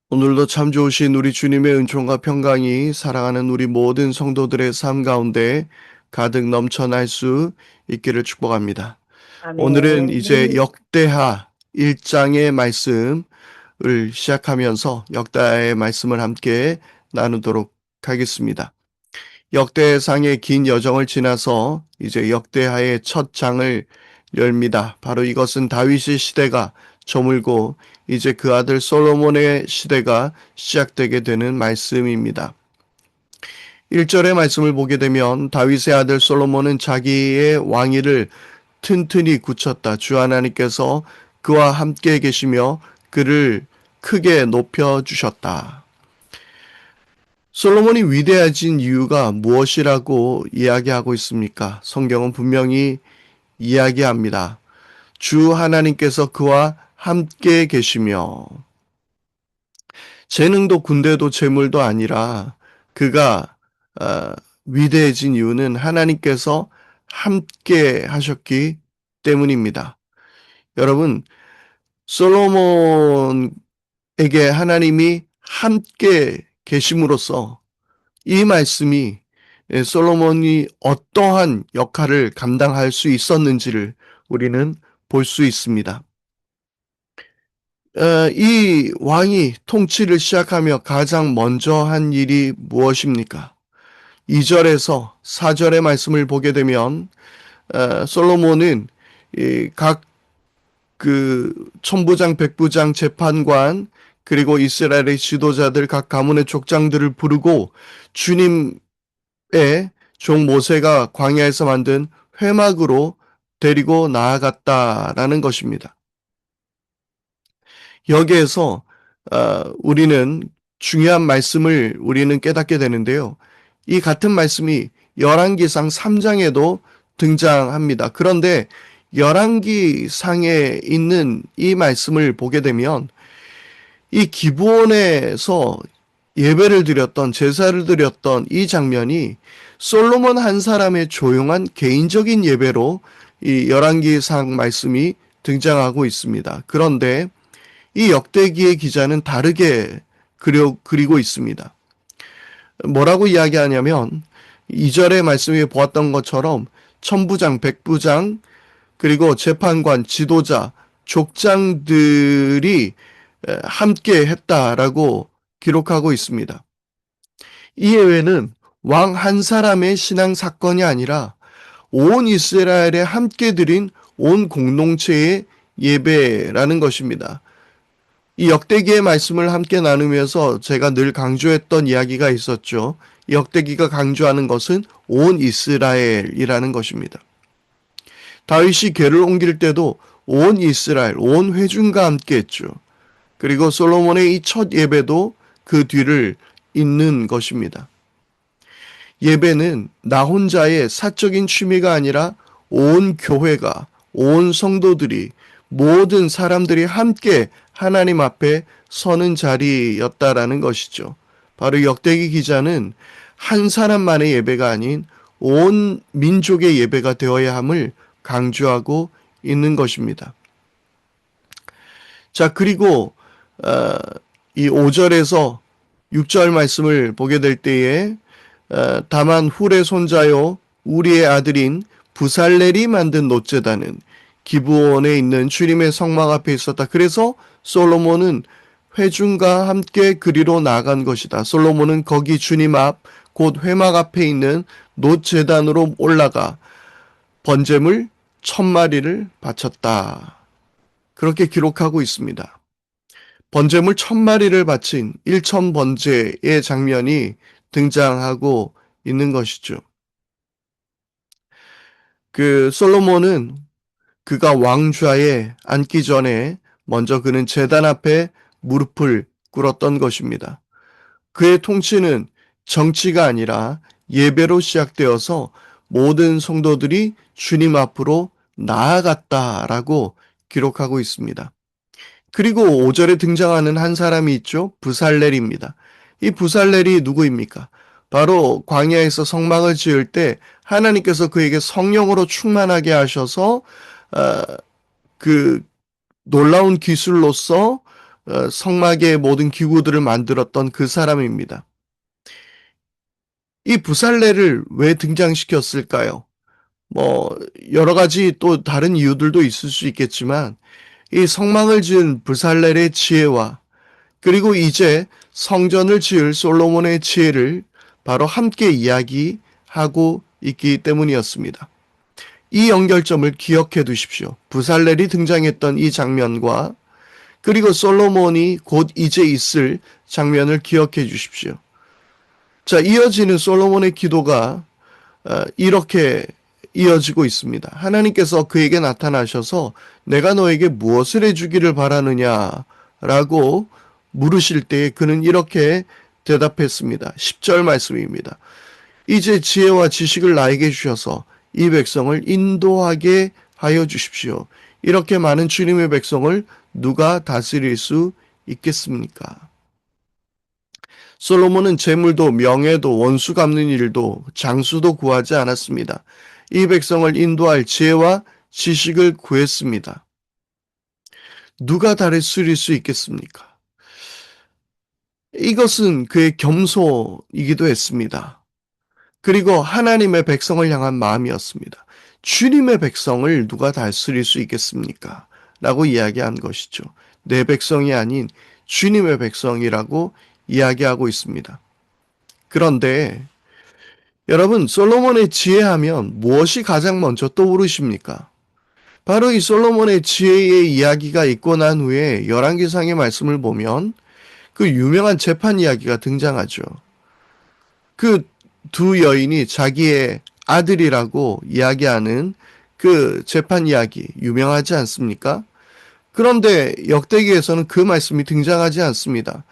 오늘도 참 좋으신 우리 주님의 은총과 평강이 사랑하는 우리 모든 성도들의 삶 가운데 가득 넘쳐날 수 있기를 축복합니다. 오늘은 이제 아멘. 역대하 1장의 말씀을 시작하면서 역대하의 말씀을 함께 나누도록 하겠습니다. 역대상의 긴 여정을 지나서 이제 역대하의 첫 장을 열립니다. 바로 이것은 다윗의 시대가 저물고 이제 그 아들 솔로몬의 시대가 시작되게 되는 말씀입니다. 1절의 말씀을 보게 되면 다윗의 아들 솔로몬은 자기의 왕위를 튼튼히 굳혔다. 주 하나님께서 그와 함께 계시며 그를 크게 높여 주셨다. 솔로몬이 위대해진 이유가 무엇이라고 이야기하고 있습니까? 성경은 분명히 이야기합니다. 주 하나님께서 그와 함께 계시며 재능도 군대도 재물도 아니라 그가 어, 위대해진 이유는 하나님께서 함께 하셨기 때문입니다. 여러분, 솔로몬에게 하나님이 함께 계심으로써 이 말씀이 솔로몬이 어떠한 역할을 감당할 수 있었는지를 우리는 볼 수 있습니다. 이 왕이 통치를 시작하며 가장 먼저 한 일이 무엇입니까? 2절에서 4절의 말씀을 보게 되면 솔로몬은 각 그 천부장, 백부장, 재판관 그리고 이스라엘의 지도자들 각 가문의 족장들을 부르고 주님의 종 모세가 광야에서 만든 회막으로 데리고 나아갔다라는 것입니다. 여기에서 우리는 중요한 말씀을 우리는 깨닫게 되는데요. 이 같은 말씀이 열왕기상 3장에도 등장합니다. 그런데 열왕기상에 있는 이 말씀을 보게 되면 이 기브온에서 예배를 드렸던 제사를 드렸던 이 장면이 솔로몬 한 사람의 조용한 개인적인 예배로 이 열왕기상 말씀이 등장하고 있습니다. 그런데 이 역대기의 기자는 다르게 그리고 있습니다. 뭐라고 이야기하냐면 2절의 말씀에 보았던 것처럼 천부장, 백부장, 그리고 재판관, 지도자, 족장들이 함께 했다라고 기록하고 있습니다. 이 예외는 왕 한 사람의 신앙 사건이 아니라 온 이스라엘에 함께 드린 온 공동체의 예배라는 것입니다. 이 역대기의 말씀을 함께 나누면서 제가 늘 강조했던 이야기가 있었죠. 역대기가 강조하는 것은 온 이스라엘이라는 것입니다. 다윗이 궤를 옮길 때도 온 이스라엘, 온 회중과 함께 했죠. 그리고 솔로몬의 이 첫 예배도 그 뒤를 잇는 것입니다. 예배는 나 혼자의 사적인 취미가 아니라 온 교회가, 온 성도들이, 모든 사람들이 함께 하나님 앞에 서는 자리였다라는 것이죠. 바로 역대기 기자는 한 사람만의 예배가 아닌 온 민족의 예배가 되어야 함을 강조하고 있는 것입니다. 자, 그리고 이 5절에서 6절 말씀을 보게 될 때에 다만 훌의 손자요 우리의 아들인 부살렐이 만든 놋제단은 기브온에 있는 주님의 성막 앞에 있었다. 그래서 솔로몬은 회중과 함께 그리로 나간 것이다. 솔로몬은 거기 주님 앞 곧 회막 앞에 있는 놋제단으로 올라가 번제물 1000마리를 바쳤다. 그렇게 기록하고 있습니다. 번제물 1000마리를 바친 1000번제의 장면이 등장하고 있는 것이죠. 그 솔로몬은 그가 왕좌에 앉기 전에 먼저 그는 제단 앞에 무릎을 꿇었던 것입니다. 그의 통치는 정치가 아니라 예배로 시작되어서 모든 성도들이 주님 앞으로 나아갔다라고 기록하고 있습니다. 그리고 5절에 등장하는 한 사람이 있죠. 부살렐입니다. 이 부살렐이 누구입니까? 바로 광야에서 성막을 지을 때 하나님께서 그에게 성령으로 충만하게 하셔서 그 놀라운 기술로서 성막의 모든 기구들을 만들었던 그 사람입니다. 이 부살레를 왜 등장시켰을까요? 뭐 여러 가지 또 다른 이유들도 있을 수 있겠지만 이 성막을 지은 부살렐의 지혜와 그리고 이제 성전을 지을 솔로몬의 지혜를 바로 함께 이야기하고 있기 때문이었습니다. 이 연결점을 기억해 두십시오. 부살렐이 등장했던 이 장면과 그리고 솔로몬이 곧 이제 있을 장면을 기억해 주십시오. 자, 이어지는 솔로몬의 기도가 이렇게 이어지고 있습니다. 하나님께서 그에게 나타나셔서 내가 너에게 무엇을 해주기를 바라느냐라고 물으실 때 그는 이렇게 대답했습니다. 10절 말씀입니다. 이제 지혜와 지식을 나에게 주셔서 이 백성을 인도하게 하여 주십시오. 이렇게 많은 주님의 백성을 누가 다스릴 수 있겠습니까? 솔로몬은 재물도 명예도 원수 갚는 일도 장수도 구하지 않았습니다. 이 백성을 인도할 지혜와 지식을 구했습니다. 누가 다스릴 수 있겠습니까? 이것은 그의 겸손이기도 했습니다. 그리고 하나님의 백성을 향한 마음이었습니다. 주님의 백성을 누가 다스릴 수 있겠습니까? 라고 이야기한 것이죠. 내 백성이 아닌 주님의 백성이라고 이야기하고 있습니다. 그런데 여러분, 솔로몬의 지혜하면 무엇이 가장 먼저 떠오르십니까? 바로 이 솔로몬의 지혜의 이야기가 있고 난 후에 열왕기상의 말씀을 보면 그 유명한 재판 이야기가 등장하죠. 그 두 여인이 자기의 아들이라고 이야기하는 그 재판 이야기 유명하지 않습니까? 그런데 역대기에서는 그 말씀이 등장하지 않습니다.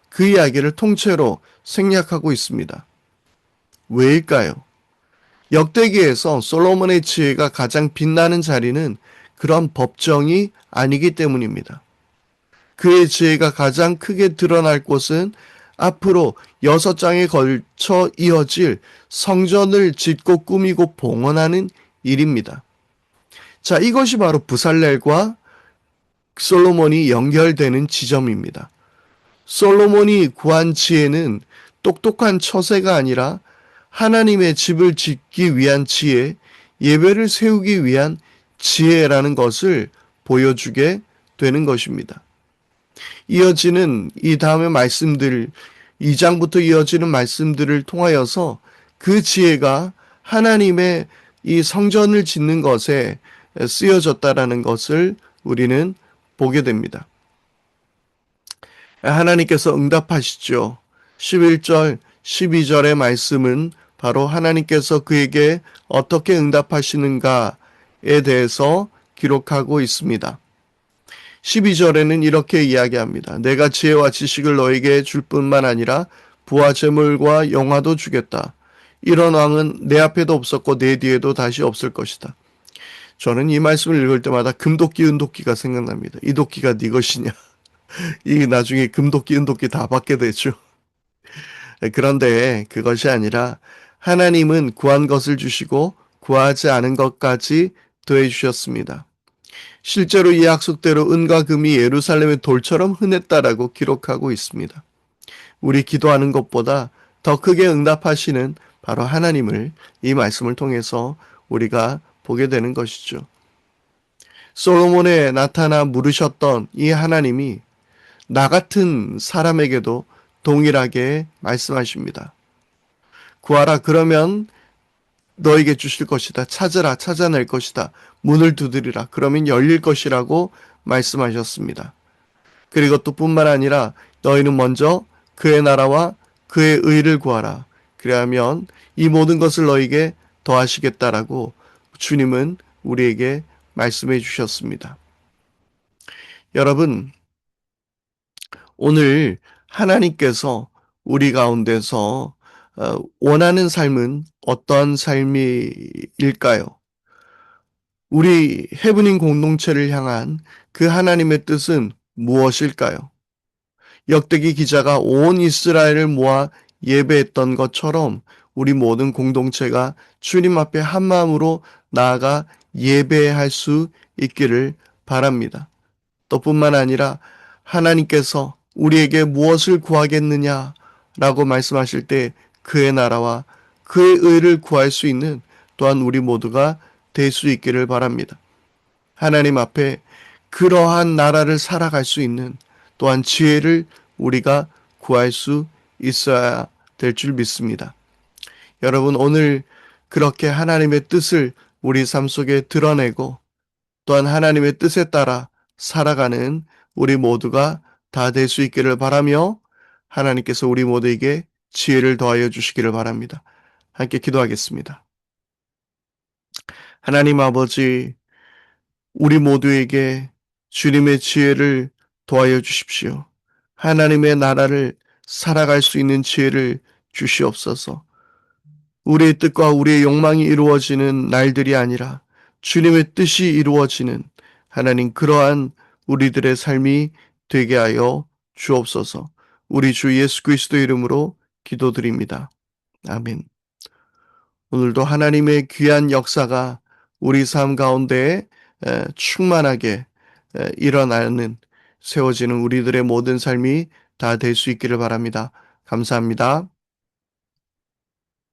그 이야기를 통째로 생략하고 있습니다. 왜일까요? 역대기에서 솔로몬의 지혜가 가장 빛나는 자리는 그런 법정이 아니기 때문입니다. 그의 지혜가 가장 크게 드러날 곳은 앞으로 6장에 걸쳐 이어질 성전을 짓고 꾸미고 봉헌하는 일입니다. 자, 이것이 바로 부살렐과 솔로몬이 연결되는 지점입니다. 솔로몬이 구한 지혜는 똑똑한 처세가 아니라 하나님의 집을 짓기 위한 지혜, 예배를 세우기 위한 지혜라는 것을 보여주게 되는 것입니다. 이어지는 이 다음의 말씀들, 2장부터 이어지는 말씀들을 통하여서 그 지혜가 하나님의 이 성전을 짓는 것에 쓰여졌다라는 것을 우리는 보게 됩니다. 하나님께서 응답하시죠. 11절, 12절의 말씀은 바로 하나님께서 그에게 어떻게 응답하시는가에 대해서 기록하고 있습니다. 12절에는 이렇게 이야기합니다. 내가 지혜와 지식을 너에게 줄 뿐만 아니라 부와 재물과 영화도 주겠다. 이런 왕은 내 앞에도 없었고 내 뒤에도 다시 없을 것이다. 저는 이 말씀을 읽을 때마다 금도끼, 은도끼가 생각납니다. 이 도끼가 네 것이냐? 이 나중에 금도끼, 은도끼 다 받게 되죠. 그런데 그것이 아니라 하나님은 구한 것을 주시고 구하지 않은 것까지 더해 주셨습니다. 실제로 이 약속대로 은과 금이 예루살렘의 돌처럼 흔했다라고 기록하고 있습니다. 우리 기도하는 것보다 더 크게 응답하시는 바로 하나님을 이 말씀을 통해서 우리가 보게 되는 것이죠. 솔로몬에 나타나 물으셨던 이 하나님이 나 같은 사람에게도 동일하게 말씀하십니다. 구하라 그러면 너에게 주실 것이다. 찾으라 찾아낼 것이다. 문을 두드리라 그러면 열릴 것이라고 말씀하셨습니다. 그리고 또 뿐만 아니라 너희는 먼저 그의 나라와 그의 의를 구하라. 그리하면 이 모든 것을 너에게 더하시겠다라고 주님은 우리에게 말씀해 주셨습니다. 여러분, 오늘 하나님께서 우리 가운데서 원하는 삶은 어떠한 삶일까요? 우리 해브닝 공동체를 향한 그 하나님의 뜻은 무엇일까요? 역대기 기자가 온 이스라엘을 모아 예배했던 것처럼 우리 모든 공동체가 주님 앞에 한 마음으로 나아가 예배할 수 있기를 바랍니다. 또 뿐만 아니라 하나님께서 우리에게 무엇을 구하겠느냐라고 말씀하실 때 그의 나라와 그의 의를 구할 수 있는 또한 우리 모두가 될 수 있기를 바랍니다. 하나님 앞에 그러한 나라를 살아갈 수 있는 또한 지혜를 우리가 구할 수 있어야 될 줄 믿습니다. 여러분, 오늘 그렇게 하나님의 뜻을 우리 삶 속에 드러내고 또한 하나님의 뜻에 따라 살아가는 우리 모두가 다 될 수 있기를 바라며 하나님께서 우리 모두에게 지혜를 더하여 주시기를 바랍니다. 함께 기도하겠습니다. 하나님 아버지, 우리 모두에게 주님의 지혜를 더하여 주십시오. 하나님의 나라를 살아갈 수 있는 지혜를 주시옵소서. 우리의 뜻과 우리의 욕망이 이루어지는 날들이 아니라 주님의 뜻이 이루어지는 하나님 그러한 우리들의 삶이 되게 하여 주옵소서. 우리 주 예수 그리스도 이름으로 기도드립니다. 아멘. 오늘도 하나님의 귀한 역사가 우리 삶 가운데 충만하게 일어나는 세워지는 우리들의 모든 삶이 다 될 수 있기를 바랍니다. 감사합니다.